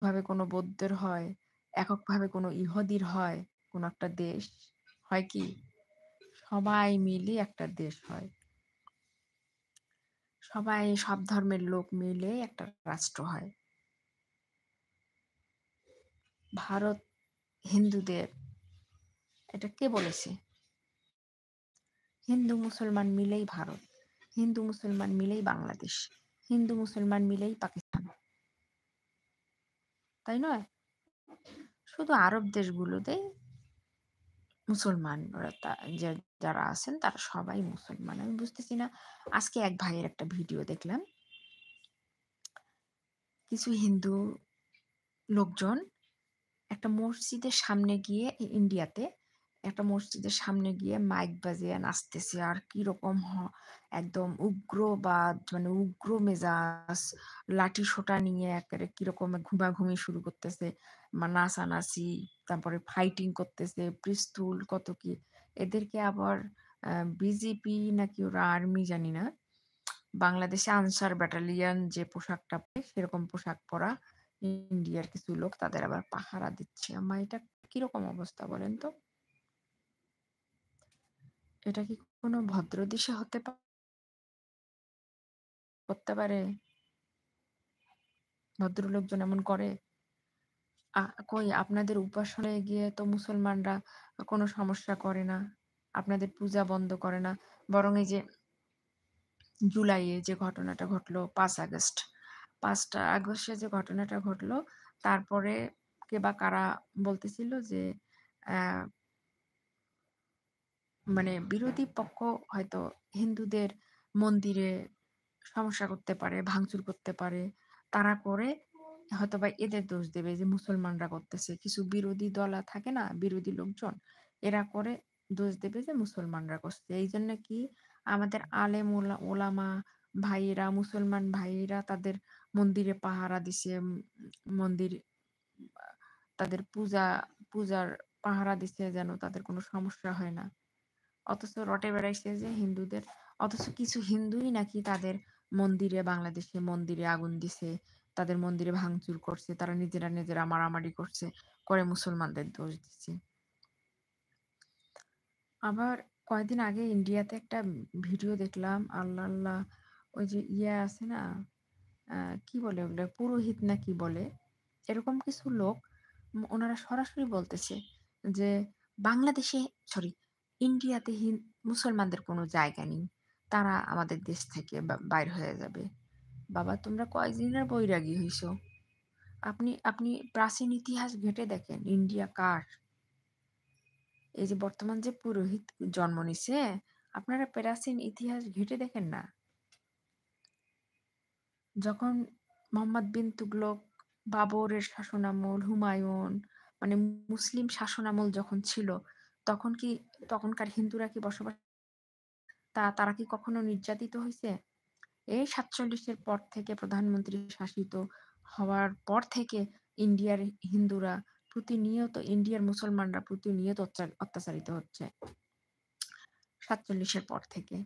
এককভাবে কোনো বৌদ্ধের হয়, এককভাবে কোনো ইহুদির হয়, কোনো একটা দেশ হয় কি? সবাই মিলে একটা দেশ হয়। সবাই সব ধর্মের লোক মিলে একটা রাষ্ট্র হয়। ভারত হিন্দুদের, এটা কে বলেছে? হিন্দু মুসলমান মিলেই ভারত, হিন্দু মুসলমান মিলেই বাংলাদেশ, হিন্দু মুসলমান মিলেই পাকিস্তান, তাই নয়? শুধু আরব দেশগুলোতে মুসলমান যারা আছেন তারা সবাই মুসলমান। আমি বুঝতেছি না। আজকে এক ভাইয়ের একটা ভিডিও দেখলাম, কিছু হিন্দু লোকজন একটা মসজিদের সামনে গিয়ে, ইন্ডিয়াতে একটা মসজিদের সামনে গিয়ে মাইক বাজিয়ে নাচতেছে, আর কিরকম একদম উগ্রবাদ, মানে উগ্র মেজাজ, লাঠি সোটা নিয়ে একেবারে কিরকম ঘুমাঘুমি শুরু করতেছে, নাচানাচি, তারপরে ফাইটিং করতেছে, পিস্তল কত কি। এদেরকে আবার বিজেপি নাকি ওরা আর্মি জানি না, বাংলাদেশে আনসার ব্যাটালিয়ন যে পোশাকটা পরে সেরকম পোশাক পরা ইন্ডিয়ার কিছু লোক তাদের আবার পাহারা দিচ্ছে। এটা কিরকম অবস্থা বলেন তো? এটা কি কোনো ভদ্র দেশে করতে পারে? ভদ্রলোকজন এমন করে? কই আপনাদের উপাসনায় গিয়ে তো মুসলমানরা কোনো সমস্যা করে না, আপনাদের পূজা বন্ধ করে না। বরং এই যে জুলাইয়ে যে ঘটনাটা ঘটলো, 5 আগস্ট, 5 আগস্টে যে ঘটনাটা ঘটলো, তারপরে কে বা কারা বলতেছিল যে মানে বিরোধী পক্ষ হয়তো হিন্দুদের মন্দিরে সমস্যা করতে পারে, ভাঙচুর করতে পারে, তারা করে হয়তোবা এদের দোষ দেবে যে মুসলমানরা করতেছে। কিছু বিরোধী দল থাকে না, বিরোধী লোকজন, এরা করে দোষ দেবে যে মুসলমানরা করছে। এই জন্য কি আমাদের আলেম ওলামা ভাইয়েরা, মুসলমান ভাইয়েরা তাদের মন্দিরে পাহারা দিছে, মন্দির তাদের পূজার পাহারা দিছে যেন তাদের কোনো সমস্যা হয় না। অথচ রটে বেড়াইছে যে হিন্দুদের, অথচ কিছু হিন্দুই নাকি তাদের মন্দিরে, বাংলাদেশে মন্দিরে আগুন দিছে, তাদের মন্দিরে ভাঙচুর করছে, তারা নিজেরা মারামারি করছে, করে মুসলমানদের দোষ দিচ্ছে। আবার কয়েকদিন আগে ইন্ডিয়াতে একটা ভিডিও দেখলাম, আল্লাহ আল্লাহ, ওই যে আছে না, কি বলে ওগুলো, পুরোহিত না কি বলে, এরকম কিছু লোক, ওনারা সরাসরি বলতেছে যে বাংলাদেশে, সরি, ইন্ডিয়াতে মুসলমানদের কোনো জায়গা নেই, তারা আমাদের দেশ থেকে বাইর হয়ে যাবে। বাবা, তোমরা কয়দিনের বৈরাগী হইছো? আপনি আপনি প্রাচীন ইতিহাস ঘেঁটে দেখেন, ইন্ডিয়া কার? এই যে বর্তমান যে পুরোহিত জন্ম নিছে, আপনারা প্রাচীন ইতিহাস ঘেঁটে দেখেন না? যখন মোহাম্মদ বিন তুগলক, বাবরের শাসনামল, হুমায়ুন, মানে মুসলিম শাসনামল যখন ছিল, তখন কি, তখনকার হিন্দুরা কি বসবাস, তারা কি কখনো নির্যাতিত হয়েছে? এই 47-এর পর থেকে, প্রধানমন্ত্রী শাসিত হওয়ার পর থেকে ইন্ডিয়ার হিন্দুরা প্রতিনিয়ত, ইন্ডিয়ার মুসলমানরা প্রতিনিয়ত অত্যাচারিত হচ্ছে, 47-এর পর থেকে।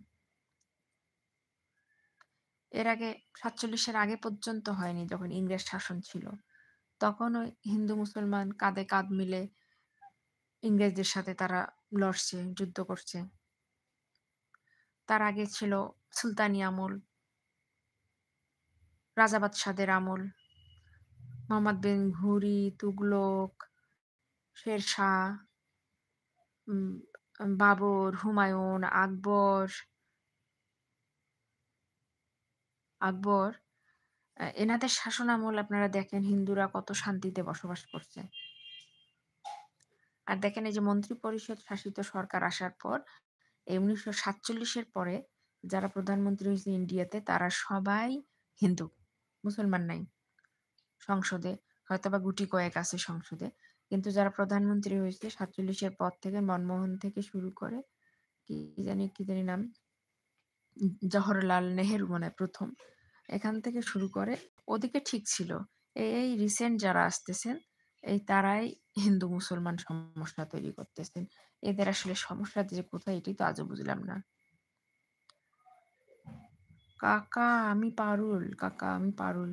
এর আগে, 47-এর আগে পর্যন্ত হয়নি, যখন ইংরেজ শাসন ছিল, তখন ওই হিন্দু মুসলমান কাঁধে কাঁধ মিলে ইংরেজদের সাথে তারা লড়ছে, যুদ্ধ করছে। তার আগে ছিল সুলতানি আমল, রাজা বাদশাদের আমল, মোহাম্মদ বিন ঘুরি, তুগলক, শেরশাহ, বাবর, হুমায়ুন, আকবর, এনাদের শাসন আমল আপনারা দেখেন হিন্দুরা কত শান্তিতে বসবাস করছে। আর দেখেন এই যে মন্ত্রী পরিষদ শাসিত সরকার আসার পর, এই 1947-এর পরে যারা প্রধানমন্ত্রী হয়েছে ইন্ডিয়াতে, তারা সবাই হিন্দু, মুসলমান নাই সংসদে, হয়তোবা গুটি কয়েক আছে সংসদে, কিন্তু যারা প্রধানমন্ত্রী হয়েছে 47-এর পর থেকে, মনমোহন থেকে শুরু করে, কি জানি নাম, জওহরলাল নেহেরু মনে হয় প্রথম, এখান থেকে শুরু করে, ওদিকে ঠিক ছিল। এই রিসেন্ট যারা আসতেছেন, এই তারাই হিন্দু মুসলমান সমস্যা তৈরি করতেছেন। এদের আসলে সমস্যা যে কোথায়, এটাই তো আজও বুঝলাম না। কাকা আমি পারুল, কাকা আমি পারুল।